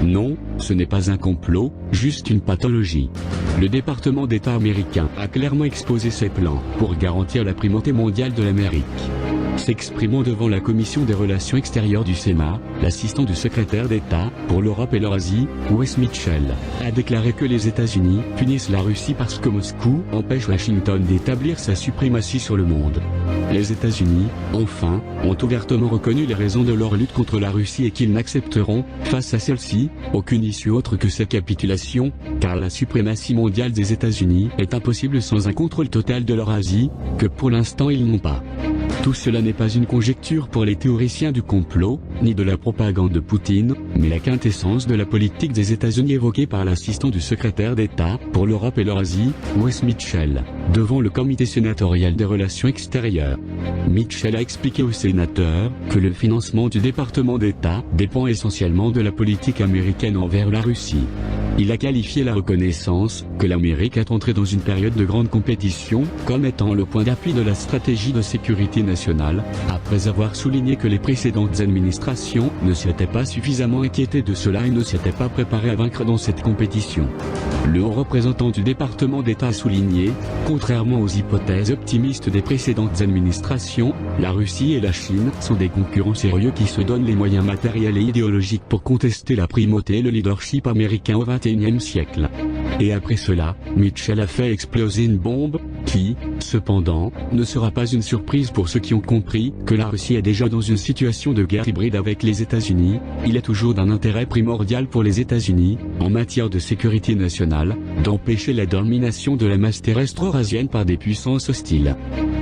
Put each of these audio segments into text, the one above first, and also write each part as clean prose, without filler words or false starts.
Non, ce n'est pas un complot, juste une pathologie. Le département d'État américain a clairement exposé ses plans pour garantir la primauté mondiale de l'Amérique. S'exprimant devant la Commission des Relations extérieures du Sénat, l'assistant du secrétaire d'État pour l'Europe et l'Eurasie, Wes Mitchell, a déclaré que les États-Unis punissent la Russie parce que Moscou empêche Washington d'établir sa suprématie sur le monde. Les États-Unis, enfin, ont ouvertement reconnu les raisons de leur lutte contre la Russie et qu'ils n'accepteront, face à celle-ci, aucune issue autre que sa capitulation, car la suprématie mondiale des États-Unis est impossible sans un contrôle total de l'Eurasie, que pour l'instant ils n'ont pas. Tout cela n'est pas une conjecture pour les théoriciens du complot, ni de la propagande de Poutine, mais la quintessence de la politique des États-Unis évoquée par l'assistant du secrétaire d'État pour l'Europe et l'Eurasie, Wes Mitchell, devant le comité sénatorial des relations extérieures. Mitchell a expliqué aux sénateurs que le financement du département d'État dépend essentiellement de la politique américaine envers la Russie. Il a qualifié la reconnaissance que l'Amérique est entrée dans une période de grande compétition comme étant le point d'appui de la stratégie de sécurité nationale, après avoir souligné que les précédentes administrations ne s'étaient pas suffisamment inquiétées de cela et ne s'étaient pas préparées à vaincre dans cette compétition. Le haut représentant du département d'État a souligné, contrairement aux hypothèses optimistes des précédentes administrations, la Russie et la Chine sont des concurrents sérieux qui se donnent les moyens matériels et idéologiques pour contester la primauté et le leadership américain au XXIe siècle. Et après cela, Mitchell a fait exploser une bombe, qui, cependant, ne sera pas une surprise pour ceux qui ont compris que la Russie est déjà dans une situation de guerre hybride avec les États-Unis. Il est toujours d'un intérêt primordial pour les États-Unis, en matière de sécurité nationale, d'empêcher la domination de la masse terrestre eurasienne par des puissances hostiles.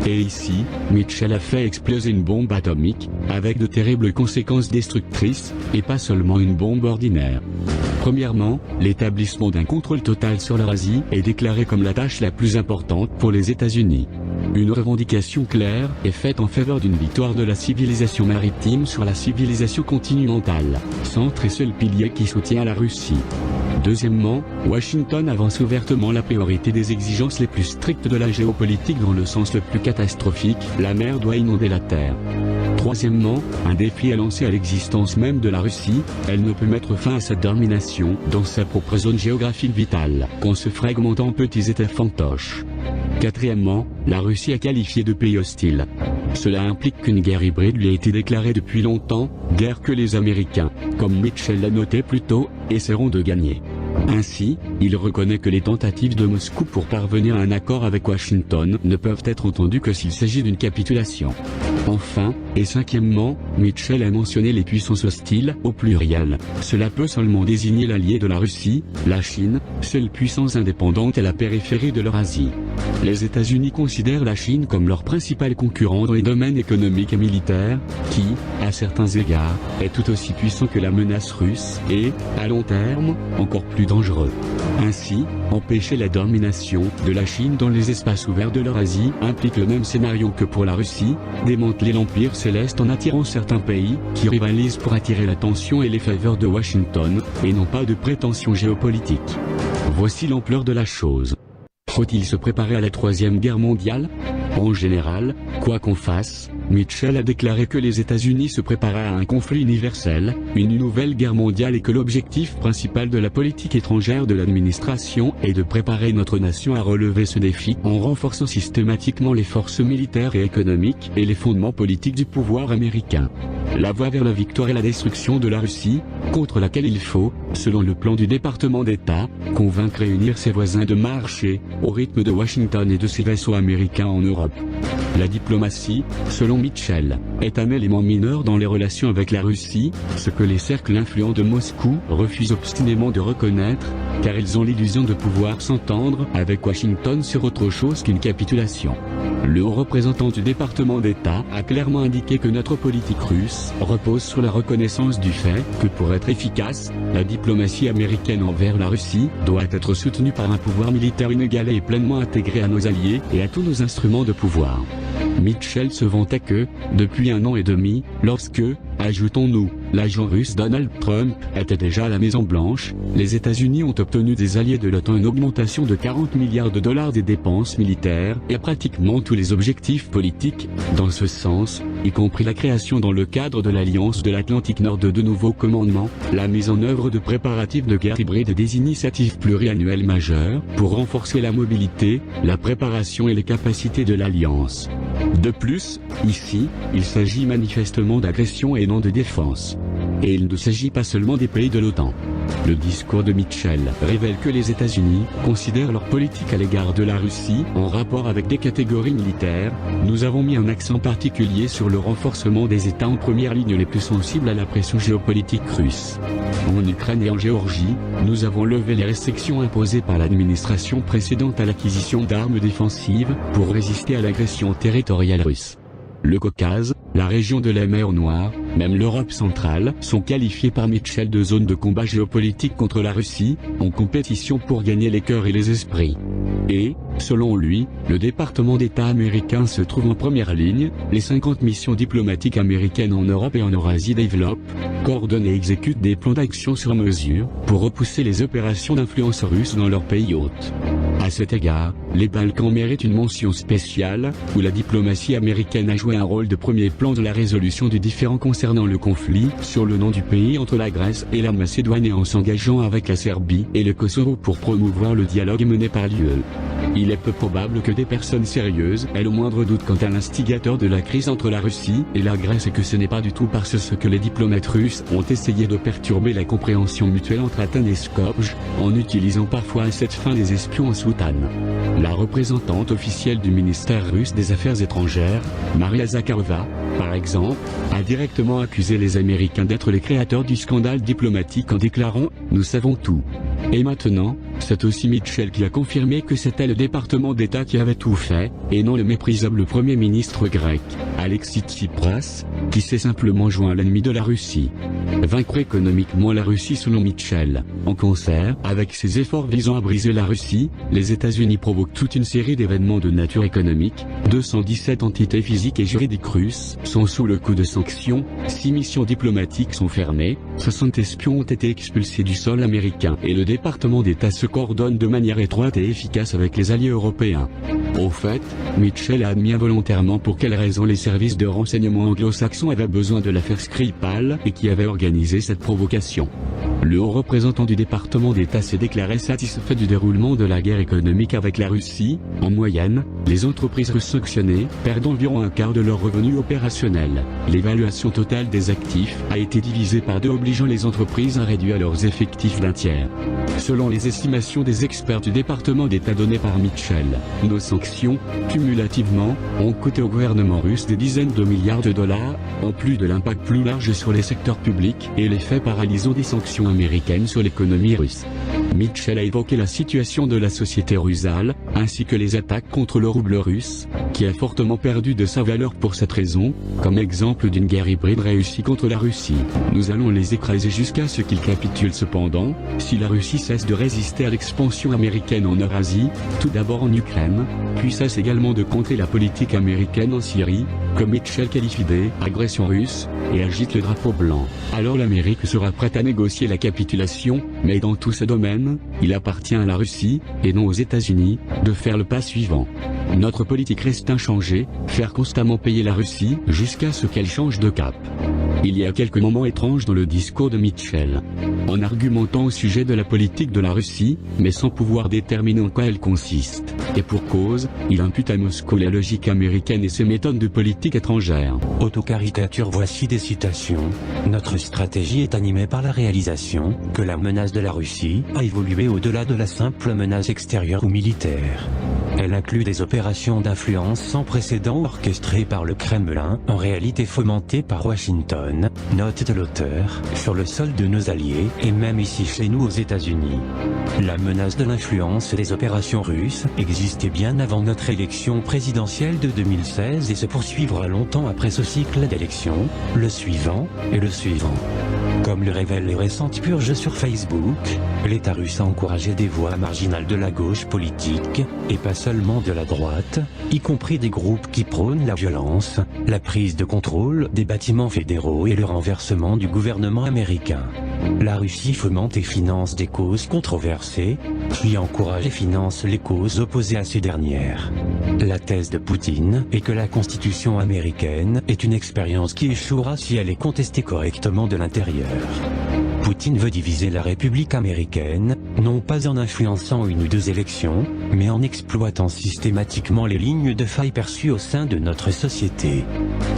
Et ici, Mitchell a fait exploser une bombe atomique, avec de terribles conséquences destructrices, et pas seulement une bombe ordinaire. Premièrement, l'établissement d'un contrôle total sur l'Eurasie est déclaré comme la tâche la plus importante pour les États-Unis. Une revendication claire est faite en faveur d'une victoire de la civilisation maritime sur la civilisation continentale, centre et seul pilier qui soutient la Russie. Deuxièmement, Washington avance ouvertement la priorité des exigences les plus strictes de la géopolitique dans le sens le plus catastrophique, la mer doit inonder la terre. Troisièmement, un défi est lancé à l'existence même de la Russie, elle ne peut mettre fin à sa domination dans sa propre zone géographique vitale, qu'en se fragmentant en petits États fantoches. Quatrièmement, la Russie a qualifié de pays hostile. Cela implique qu'une guerre hybride lui a été déclarée depuis longtemps, guerre que les Américains, comme Mitchell l'a noté plus tôt, essaieront de gagner. Ainsi, il reconnaît que les tentatives de Moscou pour parvenir à un accord avec Washington ne peuvent être entendues que s'il s'agit d'une capitulation. Enfin, et cinquièmement, Mitchell a mentionné les puissances hostiles au pluriel. Cela peut seulement désigner l'allié de la Russie, la Chine, seule puissance indépendante à la périphérie de l'Eurasie. Les États-Unis considèrent la Chine comme leur principal concurrent dans les domaines économiques et militaires, qui, à certains égards, est tout aussi puissant que la menace russe et, à long terme, encore plus dangereux. Ainsi, empêcher la domination de la Chine dans les espaces ouverts de l'Eurasie implique le même scénario que pour la Russie, démanteler l'Empire céleste en attirant certains pays qui rivalisent pour attirer l'attention et les faveurs de Washington, et non pas de prétentions géopolitiques. Voici l'ampleur de la chose. Faut-il se préparer à la Troisième Guerre mondiale ? En général, quoi qu'on fasse, Mitchell a déclaré que les États-Unis se préparaient à un conflit universel, une nouvelle guerre mondiale et que l'objectif principal de la politique étrangère de l'administration est de préparer notre nation à relever ce défi en renforçant systématiquement les forces militaires et économiques et les fondements politiques du pouvoir américain. La voie vers la victoire et la destruction de la Russie, contre laquelle il faut, selon le plan du département d'État, convaincre et unir ses voisins de marcher au rythme de Washington et de ses vassaux américains en Europe. La diplomatie, selon Mitchell, est un élément mineur dans les relations avec la Russie, ce que les cercles influents de Moscou refusent obstinément de reconnaître, car ils ont l'illusion de pouvoir s'entendre avec Washington sur autre chose qu'une capitulation. Le haut représentant du département d'État a clairement indiqué que notre politique russe repose sur la reconnaissance du fait que pour être efficace, la diplomatie américaine envers la Russie doit être soutenue par un pouvoir militaire inégalé et pleinement intégré à nos alliés et à tous nos instruments de pouvoir. Mitchell se vantait que, depuis 1 an et demi, lorsque, ajoutons-nous, l'agent russe Donald Trump était déjà à la Maison-Blanche, les États-Unis ont obtenu des alliés de l'OTAN une augmentation de 40 milliards de dollars des dépenses militaires et pratiquement tous les objectifs politiques, dans ce sens, y compris la création dans le cadre de l'Alliance de l'Atlantique Nord de nouveaux commandements, la mise en œuvre de préparatifs de guerre hybride et des initiatives pluriannuelles majeures pour renforcer la mobilité, la préparation et les capacités de l'Alliance. De plus, ici, il s'agit manifestement d'agression et non de défense. Et il ne s'agit pas seulement des pays de l'OTAN. Le discours de Mitchell révèle que les États-Unis considèrent leur politique à l'égard de la Russie en rapport avec des catégories militaires. Nous avons mis un accent particulier sur le renforcement des États en première ligne les plus sensibles à la pression géopolitique russe. En Ukraine et en Géorgie, nous avons levé les restrictions imposées par l'administration précédente à l'acquisition d'armes défensives pour résister à l'agression territoriale russe. Le Caucase, la région de la mer Noire, même l'Europe centrale, sont qualifiés par Mitchell de zone de combat géopolitique contre la Russie, en compétition pour gagner les cœurs et les esprits. Et, selon lui, le département d'État américain se trouve en première ligne, les 50 missions diplomatiques américaines en Europe et en Eurasie développent, coordonnent et exécutent des plans d'action sur mesure, pour repousser les opérations d'influence russe dans leur pays hôte. À cet égard, les Balkans méritent une mention spéciale, où la diplomatie américaine a joué un rôle de premier plan dans la résolution du différend concernant le conflit sur le nom du pays entre la Grèce et la Macédoine et en s'engageant avec la Serbie et le Kosovo pour promouvoir le dialogue mené par l'UE. Il est peu probable que des personnes sérieuses aient le moindre doute quant à l'instigateur de la crise entre la Russie et la Grèce et que ce n'est pas du tout parce que les diplomates russes ont essayé de perturber la compréhension mutuelle entre Athènes et Skopje, en utilisant parfois à cette fin des espions en soutane. La représentante officielle du ministère russe des Affaires étrangères, Maria Zakharova, par exemple, a directement accusé les Américains d'être les créateurs du scandale diplomatique en déclarant « Nous savons tout ». Et maintenant, c'est aussi Mitchell qui a confirmé que c'était le département d'État qui avait tout fait, et non le méprisable Premier ministre grec, Alexis Tsipras, qui s'est simplement joint à l'ennemi de la Russie. Vaincre économiquement la Russie selon Mitchell, en concert avec ses efforts visant à briser la Russie, les États-Unis provoquent toute une série d'événements de nature économique, 217 entités physiques et juridiques russes sont sous le coup de sanctions, 6 missions diplomatiques sont fermées, 60 espions ont été expulsés du sol américain et le département d'État se coordonne de manière étroite et efficace avec les alliés européens. Au fait, Mitchell a admis involontairement pour quelles raisons les services de renseignement anglo-saxons avaient besoin de l'affaire Skripal et qui avait organisé cette provocation. Le haut représentant du département d'État s'est déclaré satisfait du déroulement de la guerre économique avec la Russie. En moyenne, les entreprises russes sanctionnées perdent environ un quart de leurs revenus opérationnels. L'évaluation totale des actifs a été divisée par 2, obligeant les entreprises à réduire leurs effectifs d'1 tiers. Selon les estimations des experts du département d'État données par Mitchell, nos sanctions, cumulativement, ont coûté au gouvernement russe des dizaines de milliards de dollars, en plus de l'impact plus large sur les secteurs publics et l'effet paralysant des sanctions américaines sur l'économie russe. Mitchell a évoqué la situation de la société rusale, ainsi que les attaques contre le rouble russe, qui a fortement perdu de sa valeur pour cette raison, comme exemple d'une guerre hybride réussie contre la Russie. Nous allons les écraser jusqu'à ce qu'ils capitulent cependant, si la Russie cesse de résister à l'expansion américaine en Eurasie, tout d'abord en Ukraine, puis cesse également de contrer la politique américaine en Syrie, comme Mitchell qualifie d'agression russe, et agite le drapeau blanc. Alors l'Amérique sera prête à négocier la capitulation, mais dans tous ces domaines, il appartient à la Russie, et non aux États-Unis, de faire le pas suivant. Notre politique reste inchangée, faire constamment payer la Russie jusqu'à ce qu'elle change de cap. Il y a quelques moments étranges dans le discours de Mitchell. En argumentant au sujet de la politique de la Russie, mais sans pouvoir déterminer en quoi elle consiste. Et pour cause, il impute à Moscou la logique américaine et ses méthodes de politique étrangère. Autocaricature. Voici des citations. Notre stratégie est animée par la réalisation que la menace de la Russie a évolué au-delà de la simple menace extérieure ou militaire. Elle inclut des opérations d'influence sans précédent orchestrées par le Kremlin, en réalité fomentées par Washington, note de l'auteur, sur le sol de nos alliés, et même ici chez nous aux États-Unis. La menace de l'influence des opérations russes existait bien avant notre élection présidentielle de 2016 et se poursuivra longtemps après ce cycle d'élections, le suivant, et le suivant. Comme le révèlent les récentes purges sur Facebook, l'État russe a encouragé des voix marginales de la gauche politique, et passé seulement de la droite, y compris des groupes qui prônent la violence, la prise de contrôle des bâtiments fédéraux et le renversement du gouvernement américain. La Russie fomente et finance des causes controversées, puis encourage et finance les causes opposées à ces dernières. La thèse de Poutine est que la Constitution américaine est une expérience qui échouera si elle est contestée correctement de l'intérieur. Poutine veut diviser la République américaine, non pas en influençant une ou deux élections, mais en exploitant systématiquement les lignes de faille perçues au sein de notre société.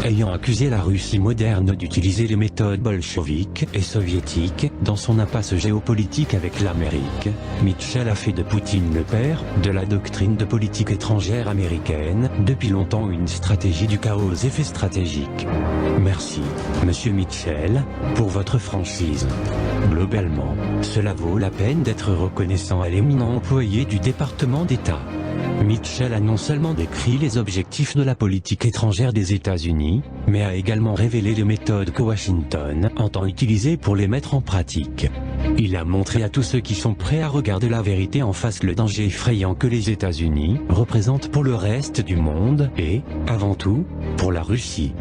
Ayant accusé la Russie moderne d'utiliser les méthodes bolcheviques et soviétiques dans son impasse géopolitique avec l'Amérique, Mitchell a fait de Poutine le père de la doctrine de politique étrangère américaine, depuis longtemps une stratégie du chaos aux effets stratégiques. Merci, Monsieur Mitchell, pour votre franchise. Globalement, cela vaut la peine d'être reconnaissant à l'éminent employé du département d'État. Mitchell a non seulement décrit les objectifs de la politique étrangère des États-Unis, mais a également révélé les méthodes que Washington entend utiliser pour les mettre en pratique. Il a montré à tous ceux qui sont prêts à regarder la vérité en face le danger effrayant que les États-Unis représentent pour le reste du monde et, avant tout, pour la Russie.